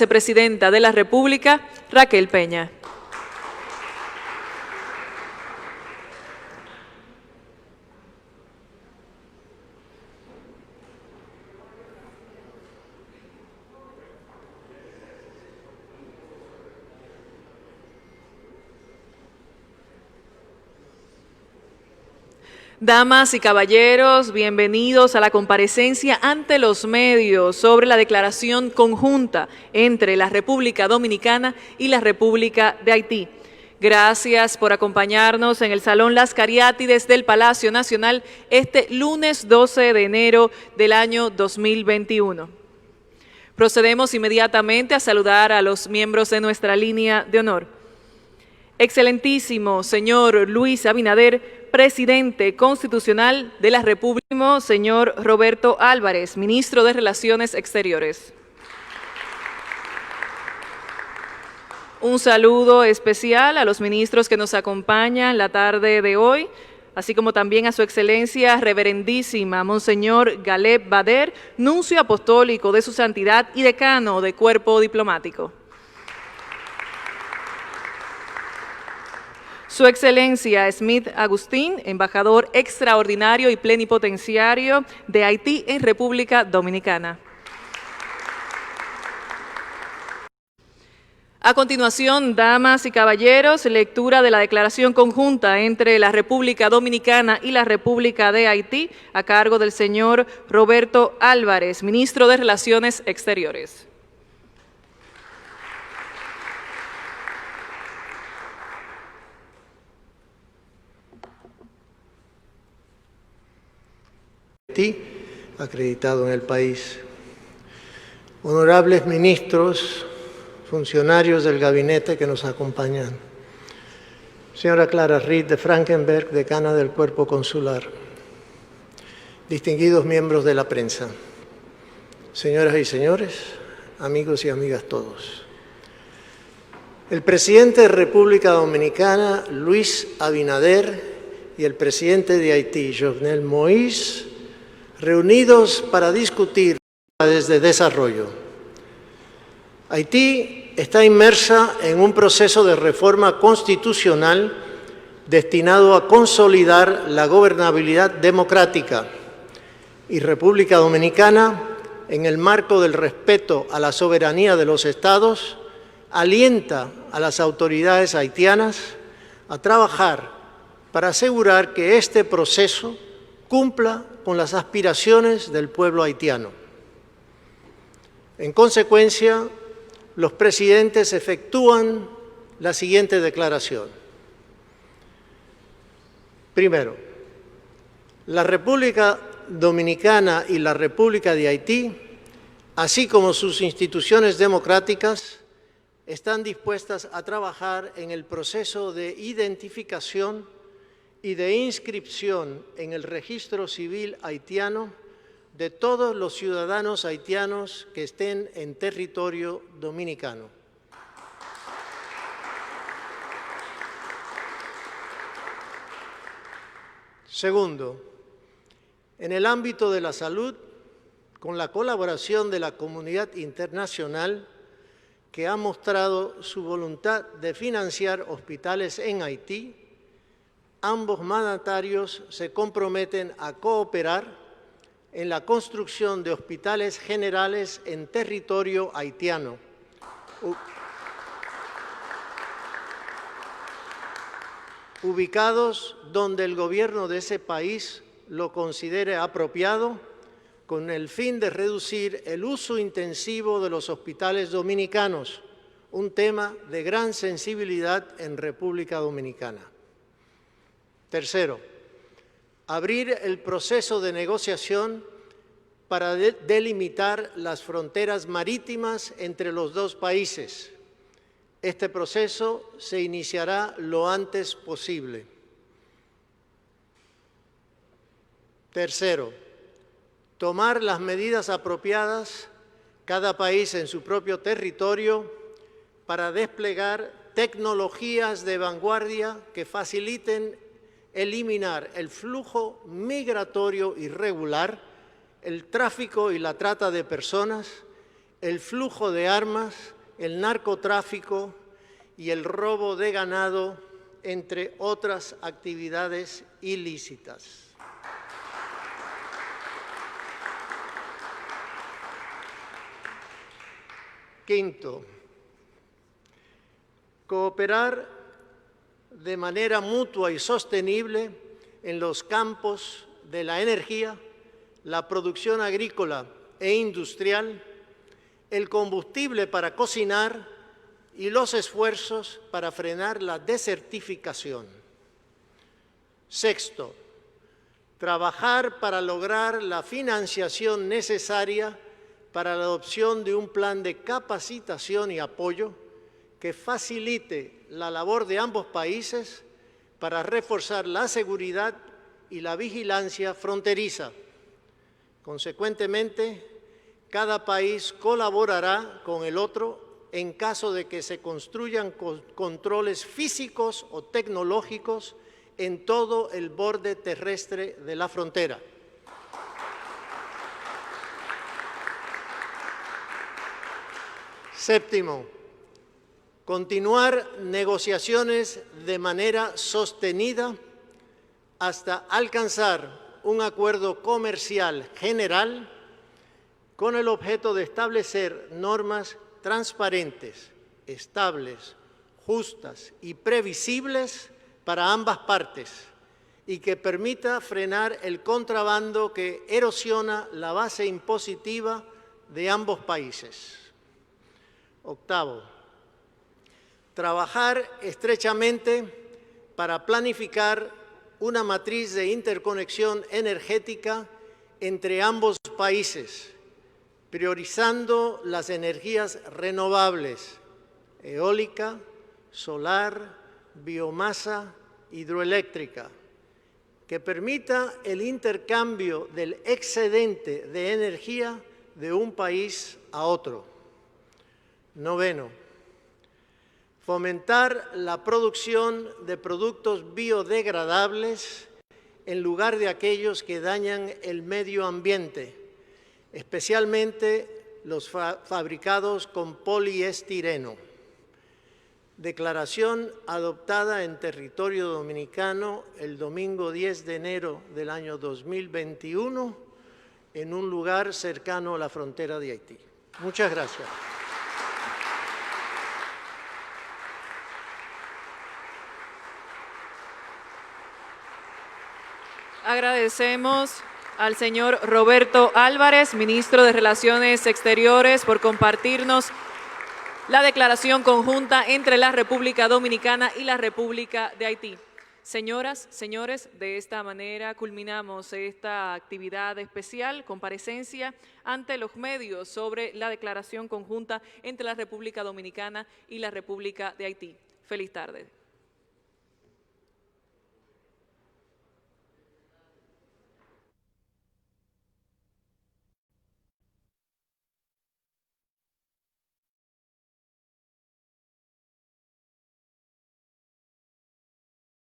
vicepresidenta de la República, Raquel Peña. Damas y caballeros, bienvenidos a la comparecencia ante los medios sobre la declaración conjunta entre la República Dominicana y la República de Haití. Gracias por acompañarnos en el Salón Las Cariátides del Palacio Nacional este lunes 12 de enero del año 2021. Procedemos inmediatamente a saludar a los miembros de nuestra línea de honor. Excelentísimo señor Luis Abinader, presidente constitucional de la República, señor Roberto Álvarez, ministro de Relaciones Exteriores. Un saludo especial a los ministros que nos acompañan la tarde de hoy, así como también a su excelencia reverendísima Monseñor Galeb Bader, nuncio apostólico de su santidad y decano de Cuerpo Diplomático. Su Excelencia Smith Agustín, embajador extraordinario y plenipotenciario de Haití en República Dominicana. A continuación, damas y caballeros, lectura de la declaración conjunta entre la República Dominicana y la República de Haití, a cargo del señor Roberto Álvarez, ministro de Relaciones Exteriores. Acreditado en el país. Honorables ministros, funcionarios del gabinete que nos acompañan. Señora Clara Reed de Frankenberg, decana del Cuerpo Consular. Distinguidos miembros de la prensa. Señoras y señores, amigos y amigas todos. El presidente de República Dominicana, Luis Abinader, y el presidente de Haití, Jovenel Moïse, reunidos para discutir desde desarrollo. Haití está inmersa en un proceso de reforma constitucional destinado a consolidar la gobernabilidad democrática y República Dominicana, en el marco del respeto a la soberanía de los estados, alienta a las autoridades haitianas a trabajar para asegurar que este proceso cumpla con las aspiraciones del pueblo haitiano. En consecuencia, los presidentes efectúan la siguiente declaración. Primero, la República Dominicana y la República de Haití, así como sus instituciones democráticas, están dispuestas a trabajar en el proceso de identificación y de inscripción en el registro civil haitiano de todos los ciudadanos haitianos que estén en territorio dominicano. Segundo, en el ámbito de la salud, con la colaboración de la comunidad internacional que ha mostrado su voluntad de financiar hospitales en Haití, ambos mandatarios se comprometen a cooperar en la construcción de hospitales generales en territorio haitiano, ubicados donde el gobierno de ese país lo considere apropiado, con el fin de reducir el uso intensivo de los hospitales dominicanos, un tema de gran sensibilidad en República Dominicana. Tercero, abrir el proceso de negociación para delimitar las fronteras marítimas entre los dos países. Este proceso se iniciará lo antes posible. Tercero, tomar las medidas apropiadas, cada país en su propio territorio, para desplegar tecnologías de vanguardia que faciliten eliminar el flujo migratorio irregular, el tráfico y la trata de personas el flujo de armas, el narcotráfico y el robo de ganado, entre otras actividades ilícitas. Quinto, cooperar de manera mutua y sostenible en los campos de la energía, la producción agrícola e industrial, el combustible para cocinar y los esfuerzos para frenar la desertificación. Sexto, trabajar para lograr la financiación necesaria para la adopción de un plan de capacitación y apoyo que facilite la labor de ambos países para reforzar la seguridad y la vigilancia fronteriza. Consecuentemente, cada país colaborará con el otro en caso de que se construyan controles físicos o tecnológicos en todo el borde terrestre de la frontera. Séptimo, continuar negociaciones de manera sostenida hasta alcanzar un acuerdo comercial general con el objeto de establecer normas transparentes, estables, justas y previsibles para ambas partes y que permita frenar el contrabando que erosiona la base impositiva de ambos países. Octavo, trabajar estrechamente para planificar una matriz de interconexión energética entre ambos países, priorizando las energías renovables, eólica, solar, biomasa, hidroeléctrica, que permita el intercambio del excedente de energía de un país a otro. Noveno, fomentar la producción de productos biodegradables en lugar de aquellos que dañan el medio ambiente, especialmente los fabricados con poliestireno. Declaración adoptada en territorio dominicano el domingo 10 de enero del año 2021 en un lugar cercano a la frontera de Haití. Muchas gracias. Agradecemos al señor Roberto Álvarez, ministro de Relaciones Exteriores, por compartirnos la declaración conjunta entre la República Dominicana y la República de Haití. Señoras, señores, de esta manera culminamos esta actividad especial, comparecencia ante los medios sobre la declaración conjunta entre la República Dominicana y la República de Haití. Feliz tarde.